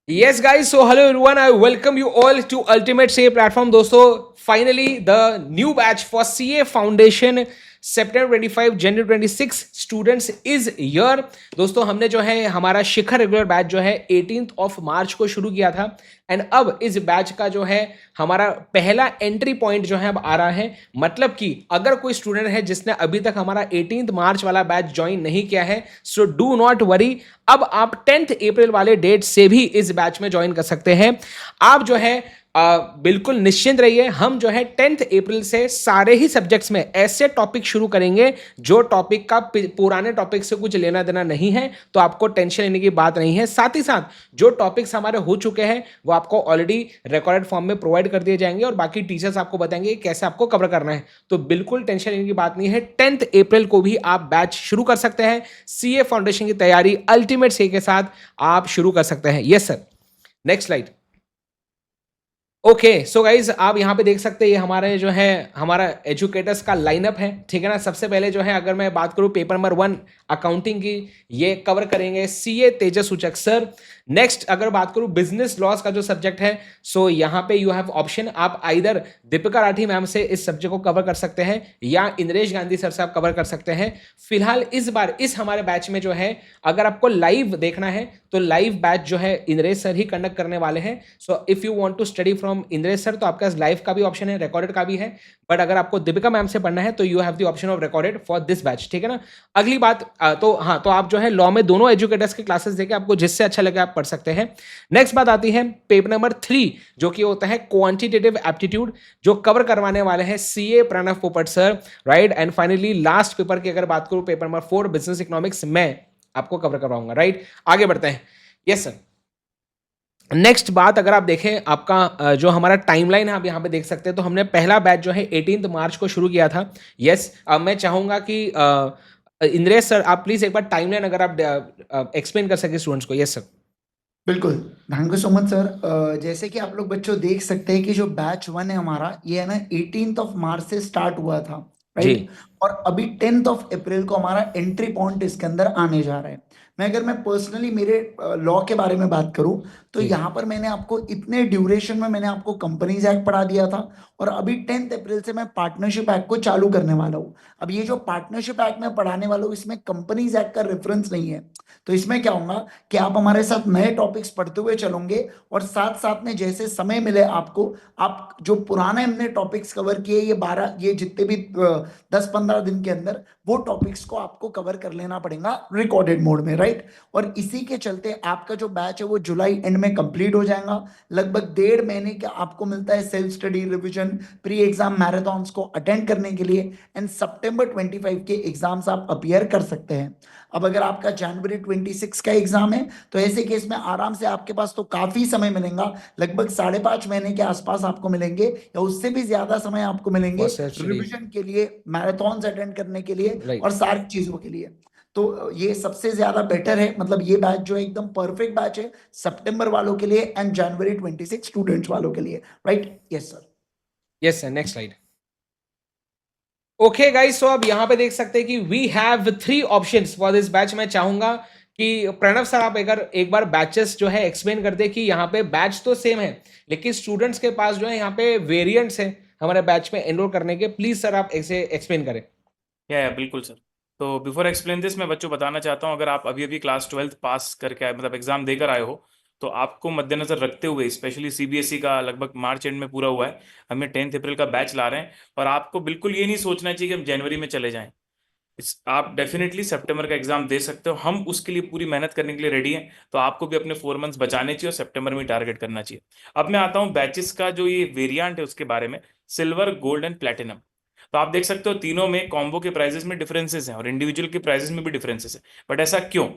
Yes, guys. So, hello everyone. I welcome you all to Ultimate CA platform. दोस्तों, finally the new batch for CA Foundation September 25 January 26 students is here. दोस्तों, हमने जो है हमारा शिखर regular batch जो है 18th of March को शुरू किया था एंड अब इस बैच का जो है हमारा पहला एंट्री पॉइंट जो है अब आ रहा है। मतलब कि अगर कोई स्टूडेंट है जिसने अभी तक हमारा 18th मार्च वाला बैच ज्वाइन नहीं किया है, सो डू नॉट वरी, अब आप 10th अप्रैल वाले डेट से भी इस बैच में ज्वाइन कर सकते हैं। आप जो है बिल्कुल निश्चिंत रहिए, हम जो है 10th अप्रैल से सारे ही सब्जेक्ट्स में ऐसे टॉपिक शुरू करेंगे जो टॉपिक का पुराने टॉपिक से कुछ लेना देना नहीं है, तो आपको टेंशन लेने की बात नहीं है। साथ ही साथ जो टॉपिक्स हमारे हो चुके हैं वो आपको ऑलरेडी रिकॉर्डेड फॉर्म में प्रोवाइड कर दिए जाएंगे और बाकी टीचर्स आपको बताएंगे कैसे आपको कवर करना है, तो बिल्कुल टेंशन लेने की बात नहीं है। 10th अप्रैल को भी आप बैच शुरू कर सकते हैं। सीए फाउंडेशन की तैयारी अल्टीमेट सी के साथ आप शुरू कर सकते हैं। Yes sir, next slide. Okay so guys, आप यहाँ पे देख सकते हैं ये हमारे जो है हमारा एजुकेटर्स का लाइनअप है, ठीक है ना। सबसे पहले जो है अगर मैं बात करूँ पेपर नंबर 1 अकाउंटिंग की, ये कवर करेंगे सीए तेजस सूचक सर। नेक्स्ट अगर बात करूँ बिजनेस लॉस का जो सब्जेक्ट है, सो यहाँ पे यू हैव ऑप्शन, आप आइदर दीपिका राठी मैम से इस सब्जेक्ट को कवर कर सकते हैं या इंद्रेश गांधी सर से आप कवर कर सकते हैं। फिलहाल इस बार इस हमारे बैच में जो है अगर आपको लाइव देखना है तो लाइव बैच जो है इंद्रेश सर ही कंडक्ट करने वाले हैं। So if you want to study from Indresh sir तो आपके पास लाइव का भी ऑप्शन है, रिकॉर्डेड का भी है, बट अगर आपको दीपिका मैम से पढ़ना है तो you have the option of recorded for this batch, ठीक है ना। अगली बात तो हाँ, तो आप जो है लॉ में दोनों एजुकेटर्स के क्लासेस देके आपको जिससे अच्छा लगे आप पढ़ सकते हैं। नेक्स्ट बात आती है पेपर नंबर 3 जो कि होता है क्वांटिटेटिव एप्टीट्यूड, जो कवर करवाने वाले हैं सीए प्रणव पोपट sir, right. And finally last paper की अगर बात करूं पेपर नंबर 4 बिजनेस इकोनॉमिक्स, मैं आपको कवर करवाऊंगा, राइट। आगे बढ़ते हैं। यस सर, नेक्स्ट बात अगर आप देखें आपका जो हमारा टाइमलाइन है आप यहाँ पे देख सकते हैं, तो हमने पहला बैच जो है 18th मार्च को शुरू किया था। यस, अब मैं चाहूंगा कि इंद्रेश सर आप प्लीज एक बार टाइमलाइन अगर आप एक्सप्लेन कर सके स्टूडेंट्स को। Yes sir. बिल्कुल। Thank you so much sir. जैसे कि आप लोग बच्चों देख सकते हैं कि जो बैच 1 है हमारा, ये है ना 18th ऑफ मार्च से स्टार्ट हुआ था, जी राइट। और अभी 10th ऑफ अप्रैल को हमारा एंट्री पॉइंट इसके अंदर आने जा रहा है। मैं पर्सनली मेरे लॉ के बारे में बात करूं तो जी यहाँ पर मैंने आपको इतने ड्यूरेशन में मैंने आपको कंपनीज एक्ट पढ़ा दिया था, और अभी 10th अप्रैल से मैं पार्टनरशिप एक्ट को चालू करने वाला हूँ। अब ये जो पार्टनरशिप एक्ट में पढ़ाने वाला हूँ इसमें कंपनीज एक्ट का रेफरेंस नहीं है, तो इसमें क्या होगा कि आप हमारे साथ नए टॉपिक्स पढ़ते हुए चलोगे, और साथ साथ में जैसे समय मिले आपको, आप जो पुराने हमने टॉपिक्स कवर किए ये 12 ये जितने भी 10-15 दिन के अंदर, वो टॉपिक्स को आपको कवर कर लेना पड़ेगा रिकॉर्डेड मोड में, राइट। और इसी के चलते आपका जो बैच है वो जुलाई एंड में कंप्लीट हो जाएगा। लगभग 1.5 महीने का आपको मिलता है self study, revision, pre exam marathons को अटेंड करने के लिए, एंड सितंबर 25 के एग्जाम्स आप अपीयर कर सकते हैं। अब अगर आपका जनवरी 26 का एग्जाम है तो ऐसे केस में आराम से आपके पास तो काफी समय मिलेगा, लगभग 5.5 महीने के आसपास आपको मिलेंगे या उससे भी ज्यादा समय आपको मिलेंगे फॉर सेल्फ स्टडी, रिवीजन के लिए, मैराथन्स अटेंड करने के लिए राइट। और सारी चीजों के लिए। तो ये सबसे ज्यादा बेटर है, मतलब ये बैच जो है एकदम परफेक्ट बैच है सितंबर वालों के लिए एंड जनवरी 26 स्टूडेंट्स वालों के लिए, right. Yes sir. Yes sir, next slide. Okay guys, so अब यहाँ पे देख सकते हैं कि we have 3 options for this batch. मैं चाहूंगा कि प्रणव सर आप अगर एक बार बैचेस जो है एक्सप्लेन कर दे कि यहाँ पे बैच तो सेम है लेकिन स्टूडेंट्स के पास जो है यहाँ पे वेरिएंट्स हैं हमारे बैच में एनरोल करने के। प्लीज सर आप ऐसे एक्सप्लेन करें। या बिल्कुल सर। तो बिफोर एक्सप्लेन दिस मैं बच्चों बताना चाहता हूँ, अगर आप अभी अभी क्लास 12th पास करके आए, मतलब एग्जाम देकर आए हो, तो आपको मद्देनजर रखते हुए स्पेशली सीबीएसई का लगभग मार्च एंड में पूरा हुआ है, हमें 10th अप्रैल का बैच ला रहे हैं। और आपको बिल्कुल ये नहीं सोचना चाहिए कि हम जनवरी में चले जाएं। आप डेफिनेटली सितंबर का एग्जाम दे सकते हो, हम उसके लिए पूरी मेहनत करने के लिए रेडी हैं। तो आपको भी अपने 4 मंथ्स बचाने चाहिए और सितंबर में टारगेट करना चाहिए। अब मैं आता हूँ बैचेस का जो ये वेरिएंट है उसके बारे में, सिल्वर, गोल्ड एंड प्लेटिनम। तो आप देख सकते हो तीनों में कॉम्बो के प्राइसेस में डिफरेंसेस हैं और इंडिविजुअल के प्राइसेस में भी डिफरेंसेस है। बट ऐसा क्यों?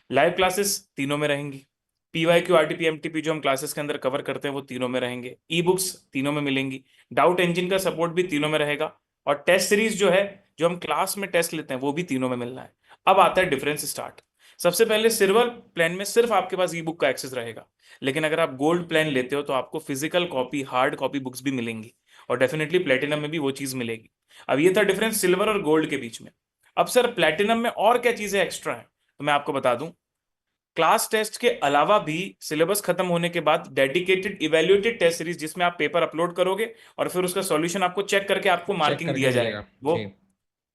लाइव क्लासेस तीनों में रहेंगी, पीवाईक्यू आरटीपी एमटीपी जो हम क्लासेस के अंदर कवर करते हैं वो तीनों में रहेंगे, ई बुक्स तीनों में मिलेंगी, डाउट इंजन का सपोर्ट भी तीनों में रहेगा, और टेस्ट सीरीज जो है जो हम क्लास में टेस्ट लेते हैं वो भी तीनों में मिलना है। अब आता है डिफरेंस स्टार्ट। सबसे पहले सिल्वर प्लान में सिर्फ आपके पास ई बुक का एक्सेस रहेगा, लेकिन अगर आप गोल्ड प्लान लेते हो तो आपको physical copy, hard copy books भी मिलेंगी, और डेफिनेटली प्लेटिनम में भी वो चीज मिलेगी। अब ये था डिफरेंस सिल्वर और गोल्ड के बीच में। अब सर प्लेटिनम में और क्या चीजें एक्स्ट्रा है, तो मैं आपको बता दूं। क्लास टेस्ट के अलावा भी सिलेबस खत्म होने के बाद डेडिकेटेड इवेल्युएटेड टेस्ट सीरीज जिसमें आप पेपर अपलोड करोगे और फिर उसका सॉल्यूशन आपको चेक करके आपको चेक मार्किंग करके दिया मिलेगा जाएगा वो। जी।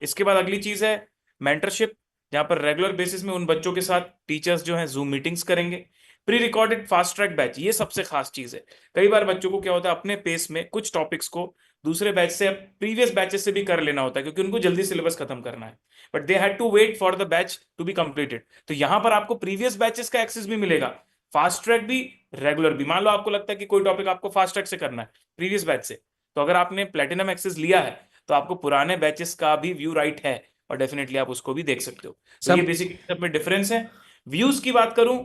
इसके बाद अगली चीज है मेंटरशिप, जहां पर रेगुलर बेसिस में उन बच्चों के साथ टीचर्स जो हैं जूम मीटिंग्स करेंगे। Pre recorded fast track batch, ये सबसे खास चीज है। कई बार बच्चों को क्या होता है, अपने पेस में कुछ टॉपिक्स को दूसरे बैच से, प्रीवियस बैचेस से भी कर लेना होता है क्योंकि उनको जल्दी सिलेबस खत्म करना है, but they had to wait for the batch to be completed. तो यहां पर आपको प्रीवियस बैचेस का एक्सेस भी मिलेगा, फास्ट ट्रैक भी, रेगुलर भी। मान लो आपको लगता है कि कोई टॉपिक आपको फास्ट ट्रैक से करना है प्रीवियस बैच से, तो अगर आपने प्लेटिनम एक्सेस लिया है तो आपको पुराने बैचेस का भी व्यू राइट है और डेफिनेटली आप उसको भी देख सकते हो। तो ये सब बेसिकली सब में डिफरेंस है। व्यूज की बात करूं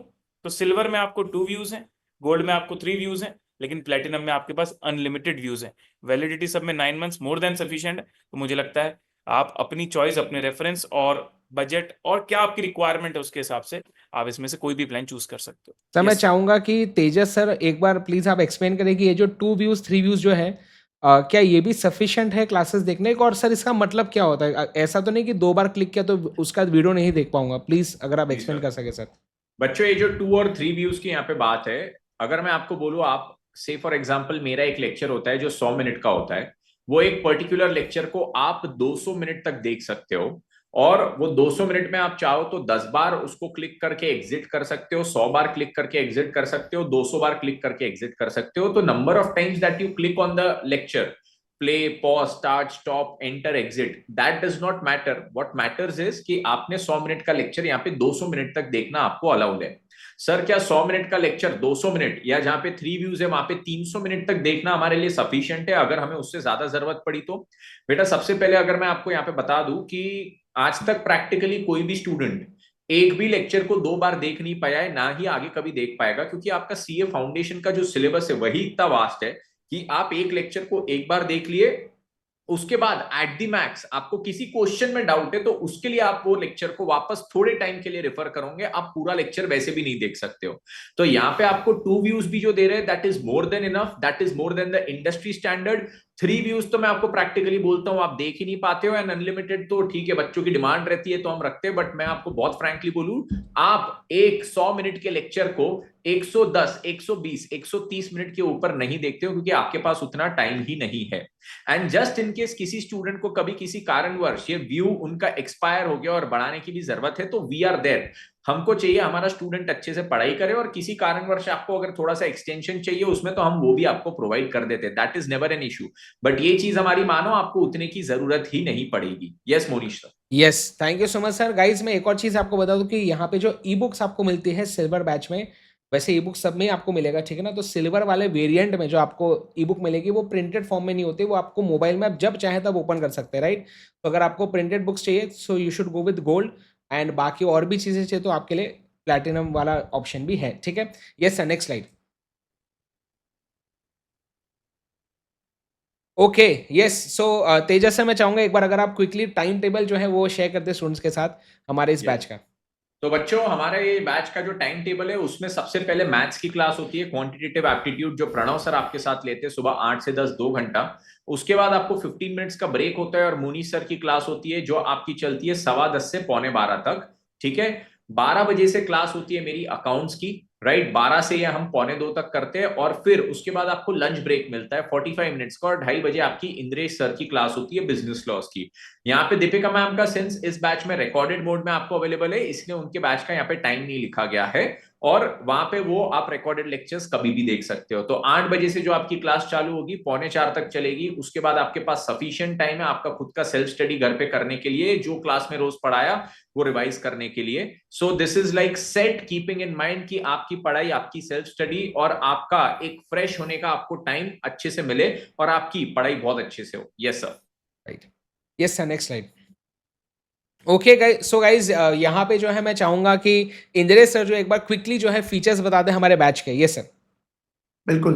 तो सिल्वर में आपको 2 व्यूज हैं, गोल्ड में आपको 3 व्यूज हैं, लेकिन प्लेटिनम में आपके पास अनलिमिटेड व्यूज हैं। वैलिडिटी सब में 9 मंथ्स, मोर देन सफिशिएंट। तो मुझे लगता है आप अपनी चॉइस, अपने रेफरेंस और बजट और क्या आपकी रिक्वायरमेंट है उसके हिसाब से आप इसमें से कोई भी प्लान चूज कर सकते हो। सर मैं यस। चाहूंगा कि तेजस सर एक बार प्लीज आप एक्सप्लेन करें कि ये जो 2 व्यूज 3 व्यूज जो है क्या ये भी सफिशिएंट है क्लासेस देखने का, और सर इसका मतलब क्या होता है? ऐसा तो नहीं कि 2 बार क्लिक किया तो उसका वीडियो नहीं देख पाऊंगा, प्लीज अगर आप जी एक्सप्लेन सर। कर सके सर। बच्चों, ये जो 2 और 3 व्यूज की यहाँ पे बात है, अगर मैं आपको बोलूँ, आप से फॉर एग्जांपल मेरा एक लेक्चर होता है जो 100 मिनट का होता है, वो एक पर्टिकुलर लेक्चर को आप 200 मिनट तक देख सकते हो, और वो 200 मिनट में आप चाहो तो 10 बार उसको क्लिक करके एग्जिट कर सकते हो, 100 बार क्लिक करके एग्जिट कर सकते हो, 200 बार क्लिक करके एग्जिट कर सकते हो। तो number of times that you click on the lecture, play, pause, start, stop, enter, exit, that does not matter. What matters is कि आपने 100 मिनट का लेक्चर यहाँ पे 200 मिनट तक देखना आपको अलाउड है। सर क्या 100 मिनट का लेक्चर 200 मिनट, या जहां पे 3 व्यूज है वहां पे 300 मिनट तक देखना हमारे लिए सफिशिएंट है अगर हमें उससे ज्यादा जरूरत पड़ी तो? बेटा, सबसे पहले अगर मैं आपको यहाँ पे बता दूं कि आज तक प्रैक्टिकली कोई भी स्टूडेंट एक भी लेक्चर को 2 बार देख नहीं पाया है, ना ही आगे कभी देख पाएगा, क्योंकि आपका सीए फाउंडेशन का जो सिलेबस है वही इतना वास्ट है कि आप एक लेक्चर को एक बार देख लिए, उसके बाद एट दी मैक्स आपको किसी क्वेश्चन में डाउट है तो उसके लिए आप वो लेक्चर को वापस थोड़े टाइम के लिए रेफर करोगे, आप पूरा लेक्चर वैसे भी नहीं देख सकते हो। तो यहाँ पे आपको 2 व्यूज भी जो दे रहे हैं, that is more than enough, that is more than the industry standard. 3 views तो मैं आपको प्रैक्टिकली बोलता हूँ आप देख ही नहीं पाते हो, एंड अनलिमिटेड तो ठीक है, बच्चों की डिमांड रहती है तो हम रखते हैं, बट मैं आपको बहुत फ्रैंकली बोलूं, आप एक 100 मिनट के लेक्चर को 110, 120, 130 मिनट के ऊपर नहीं देखते हो, क्योंकि आपके पास उतना टाइम ही नहीं है। एंड जस्ट इन केस किसी स्टूडेंट को कभी किसी कारणवश ये व्यू उनका एक्सपायर हो गया और बढ़ाने की भी जरूरत है, तो वी आर देयर। हमको चाहिए हमारा स्टूडेंट अच्छे से पढ़ाई करे, और किसी कारणवश आपको अगर थोड़ा सा एक्सटेंशन चाहिए उसमें, तो हम वो भी आपको प्रोवाइड कर देते हैं, that is never an issue. But ये चीज हमारी मानो आपको उतने की जरूरत ही नहीं पड़ेगी। Yes Monish sir. Yes, thank you so much sir. Guys मैं एक और चीज़ आपको बता दूं कि यहाँ पे जो ई बुक्स आपको मिलती है सिल्वर बैच में, वैसे ई बुक सब में आपको मिलेगा, ठीक है ना? तो सिल्वर वाले वेरिएंट में जो आपको ई बुक मिलेगी वो प्रिंटेड फॉर्म में नहीं होती, वो आपको मोबाइल में आप जब चाहे तब ओपन कर सकते हैं, राइट? तो अगर आपको प्रिंटेड बुक्स चाहिए so you should go with gold, and बाकी और भी चीज़ें चाहिए तो आपके लिए प्लैटिनम वाला ऑप्शन भी है, ठीक है? Yes sir, next slide. Okay, yes. So Tejas से मैं चाहूंगा एक बार अगर आप क्विकली टाइम टेबल जो है वो शेयर करते स्टूडेंट्स के साथ हमारे इस Yes. बैच का। तो बच्चों, हमारे ये बैच का जो टाइम टेबल है उसमें सबसे पहले मैथ्स की क्लास होती है, क्वांटिटेटिव एप्टीट्यूड, जो प्रणव सर आपके साथ लेते हैं सुबह 8 से 10, 2 घंटा। उसके बाद आपको 15 मिनट्स का ब्रेक होता है और मुनी सर की क्लास होती है जो आपकी चलती है 10:15 से 11:15 तक, ठीक है? 12 बजे से क्लास होती है मेरी अकाउंट्स की, राइट? 12 से ये हम 11:45 तक करते हैं, और फिर उसके बाद आपको लंच ब्रेक मिलता है 45 मिनट्स का, और 2:30 बजे आपकी इंद्रेश सर की क्लास होती है बिजनेस लॉस की। यहाँ पे दीपिका मैम का सिंस इस बैच में रिकॉर्डेड मोड में आपको अवेलेबल है, इसलिए उनके बैच का यहाँ पे टाइम नहीं लिखा गया है, और वहां पे वो आप रिकॉर्डेड लेक्चर्स कभी भी देख सकते हो। तो 8 बजे से जो आपकी क्लास चालू होगी 3:45 तक चलेगी। उसके बाद आपके पास सफिशिएंट टाइम है आपका खुद का सेल्फ स्टडी घर पे करने के लिए, जो क्लास में रोज पढ़ाया वो रिवाइज करने के लिए। So this is like set, keeping in mind कि आपकी पढ़ाई, आपकी सेल्फ स्टडी और आपका एक फ्रेश होने का आपको टाइम अच्छे से मिले, और आपकी पढ़ाई बहुत अच्छे से हो। Yes sir. Right, yes sir, next slide. Okay guys, so guys यहाँ पे जो है मैं चाहूंगा कि इंद्रेश सर जो एक बार क्विकली जो है फीचर्स बता दें हमारे बैच के। Yes sir. बिल्कुल।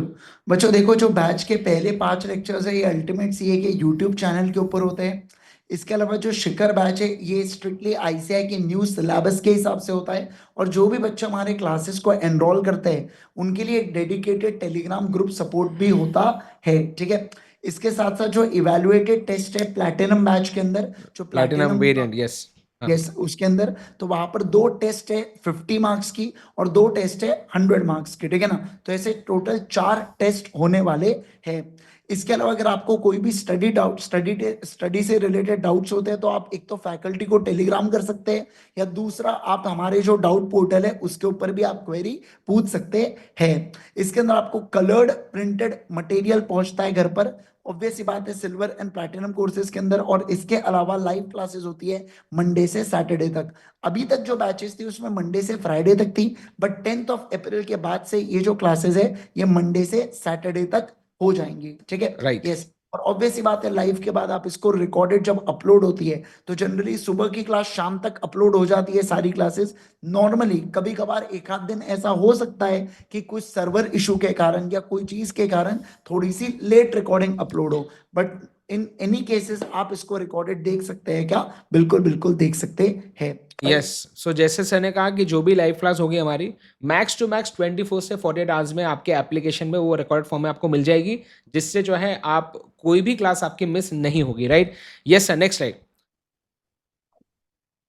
बच्चों देखो, जो बैच के पहले 5 लेक्चर्स है ये अल्टीमेट सीए के यूट्यूब चैनल के ऊपर होते हैं। इसके अलावा जो शिखर बैच है ये स्ट्रिक्टली आईसीआई के न्यू सिलेबस के हिसाब से होता है, और जो भी बच्चे हमारे क्लासेस को एनरोल करते हैं उनके लिए एक डेडिकेटेड टेलीग्राम ग्रुप सपोर्ट भी होता है, ठीक है? इसके साथ साथ जो इवेलुएटेड टेस्ट है प्लैटिनम बैच के अंदर, जो प्लैटिनम प्लैटिनम वेरिएंट, यस। हाँ। यस, उसके अंदर तो वहां पर 2 टेस्ट है 50 मार्क्स की और 2 टेस्ट है 100 मार्क्स की, ठीक है ना। तो ऐसे टोटल 4 टेस्ट होने वाले हैं। इसके अलावा अगर आपको कोई भी स्टडी से रिलेटेड डाउट्स होते हैं तो आप एक तो फैकल्टी को टेलीग्राम कर सकते हैं, या दूसरा आप हमारे जो डाउट पोर्टल है उसके ऊपर भी आप क्वेरी पूछ सकते हैं। इसके अंदर आपको कलर्ड प्रिंटेड मटेरियल पहुंचता है घर पर, ऑब्वियस सी बात है, सिल्वर एंड प्लैटिनम कोर्सेज के अंदर। और इसके अलावा लाइव क्लासेस होती है मंडे से सैटरडे तक। अभी तक जो बैचेस थी उसमें मंडे से फ्राइडे तक थी, बट 10th ऑफ अप्रैल के बाद से ये जो क्लासेस है ये मंडे से सैटरडे तक हो जाएंगी, ठीक है। Right. यस, और ऑब्वियस सी बात है, लाइव के बाद आप इसको रिकॉर्डेड जब अपलोड होती है तो जनरली सुबह की क्लास शाम तक अपलोड हो जाती है सारी क्लासेस। नॉर्मली कभी कभार एक आध दिन ऐसा हो सकता है कि कुछ सर्वर इशू के कारण या कोई चीज के कारण थोड़ी सी लेट रिकॉर्डिंग अपलोड हो, बट इन एनी केसेस आप इसको रिकॉर्डेड देख सकते हैं क्या? बिल्कुल बिल्कुल देख सकते हैं। यस, सो जैसे सर ने कहा कि जो भी लाइव क्लास होगी हमारी मैक्स टू मैक्स 24 से 48 आवर्स में आपके एप्लीकेशन में वो रिकॉर्ड फॉर्म में आपको मिल जाएगी, जिससे जो है आप कोई भी क्लास आपकी मिस नहीं होगी, right. Yes sir, next slide.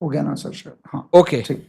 हो गया ना सर? श्योर, हाँ ओके ठीक।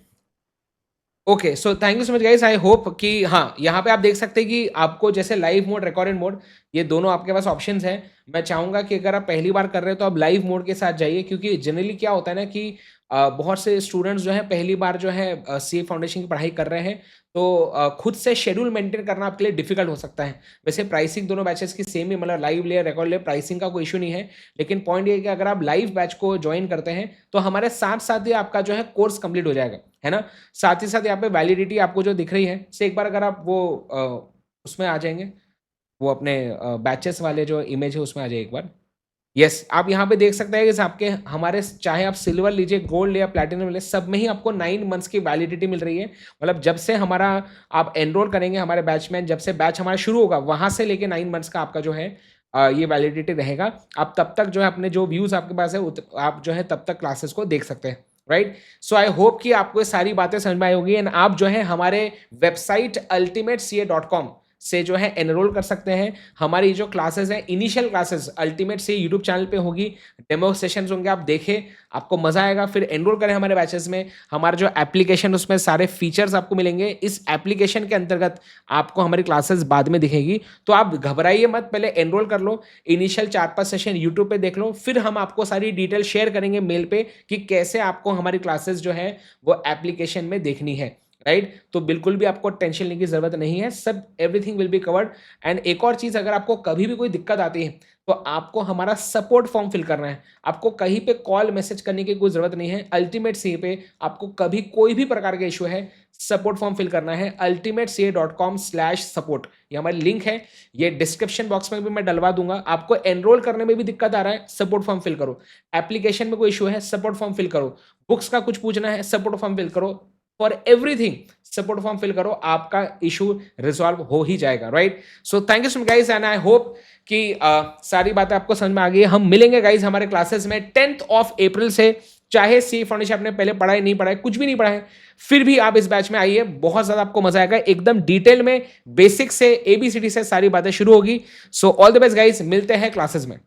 Okay, so thank you so much guys. I hope कि हाँ, यहाँ पे आप देख सकते हैं कि आपको जैसे लाइव मोड, रिकॉर्डेड मोड, ये दोनों आपके पास ऑप्शंस हैं। मैं चाहूंगा कि अगर आप पहली बार कर रहे हो तो आप लाइव मोड के साथ जाइए, क्योंकि जनरली क्या होता है ना कि बहुत से स्टूडेंट्स जो है पहली बार जो है सीए फाउंडेशन की पढ़ाई कर रहे हैं, तो खुद से शेड्यूल मेंटेन करना आपके लिए डिफिकल्ट हो सकता है। वैसे प्राइसिंग दोनों बैचेस की सेम ही, मतलब लाइव ले रिकॉर्ड ले, प्राइसिंग का कोई इशू नहीं है। लेकिन पॉइंट ये है कि अगर आप लाइव बैच को ज्वाइन करते हैं तो हमारे साथ साथ ही आपका जो है कोर्स कंप्लीट हो जाएगा, है ना। साथ ही साथ यहाँ पे वैलिडिटी आपको जो दिख रही है, से एक बार अगर आप वो उसमें आ जाएंगे, वो अपने बैचेस वाले जो इमेज है उसमें आ जाए एक बार। यस, आप यहाँ पे देख सकते हैं कि आपके हमारे चाहे आप सिल्वर लीजिए, गोल्ड या प्लैटिनम ले, सब में ही आपको 9 मंथ्स की वैलिडिटी मिल रही है। मतलब जब से हमारा आप एनरोल करेंगे हमारे बैच में, जब से बैच हमारा शुरू होगा वहां से लेके 9 मंथ्स का आपका जो है ये वैलिडिटी रहेगा। आप तब तक जो है अपने जो व्यूज आपके पास है आप जो है तब तक क्लासेस को देख सकते हैं, राइट। सो आई होप कि आपको ये सारी बातें समझ में आई होगी, एंड आप जो है हमारे वेबसाइट ultimatecA.com से जो है एनरोल कर सकते हैं। हमारी जो क्लासेस हैं, इनिशियल क्लासेस अल्टीमेट से यूट्यूब चैनल पे होगी, डेमो सेशंस होंगे, आप देखें, आपको मजा आएगा। फिर एनरोल करें हमारे बैचेस में। हमारा जो एप्लीकेशन, उसमें सारे फीचर्स आपको मिलेंगे। इस एप्लीकेशन के अंतर्गत आपको हमारी क्लासेस बाद में दिखेगी, तो आप घबराइए मत, पहले एनरोल कर लो, इनिशियल 4-5 सेशन यूट्यूब पे देख लो, फिर हम आपको सारी डिटेल शेयर करेंगे मेल पे कि कैसे आपको हमारी क्लासेस जो है वो एप्लीकेशन में देखनी है, राइट। तो बिल्कुल भी आपको टेंशन लेने की जरूरत नहीं है, सब everything will be covered. And एक और चीज, अगर आपको कभी भी कोई दिक्कत आती है तो आपको हमारा सपोर्ट फॉर्म फिल करना है। आपको कहीं पे कॉल मैसेज करने की कोई जरूरत नहीं है। अल्टीमेट सीए पे आपको कभी कोई भी प्रकार का इशू है, सपोर्ट फॉर्म फिल करना है ultimatecA.com/support। ये हमारी लिंक है, ये डिस्क्रिप्शन बॉक्स में भी मैं डलवा दूंगा। आपको एनरोल करने में भी दिक्कत आ रहा है, सपोर्ट फॉर्म फिल करो। एप्लीकेशन में कोई इशू है, सपोर्ट फॉर्म फिल करो। बुक्स का कुछ पूछना है, सपोर्ट फॉर्म फिल करो। For everything support form fill करो, आपका इशू रिजॉल्व हो ही जाएगा, right. So thank you so much guys, and I hope कि सारी बातें आपको समझ में आ गई। हम मिलेंगे गाइस हमारे क्लासेस में 10th ऑफ अप्रैल से। चाहे सी फाउंडेशन आपने पहले पढ़ा है, नहीं पढ़ा है, कुछ भी नहीं पढ़ा है, फिर भी आप इस बैच में आइए, बहुत ज्यादा आपको मजा आएगा। एकदम डिटेल में बेसिक से ABCD से सारी बातें शुरू होगी। So all the best guys, मिलते हैं क्लासेस में।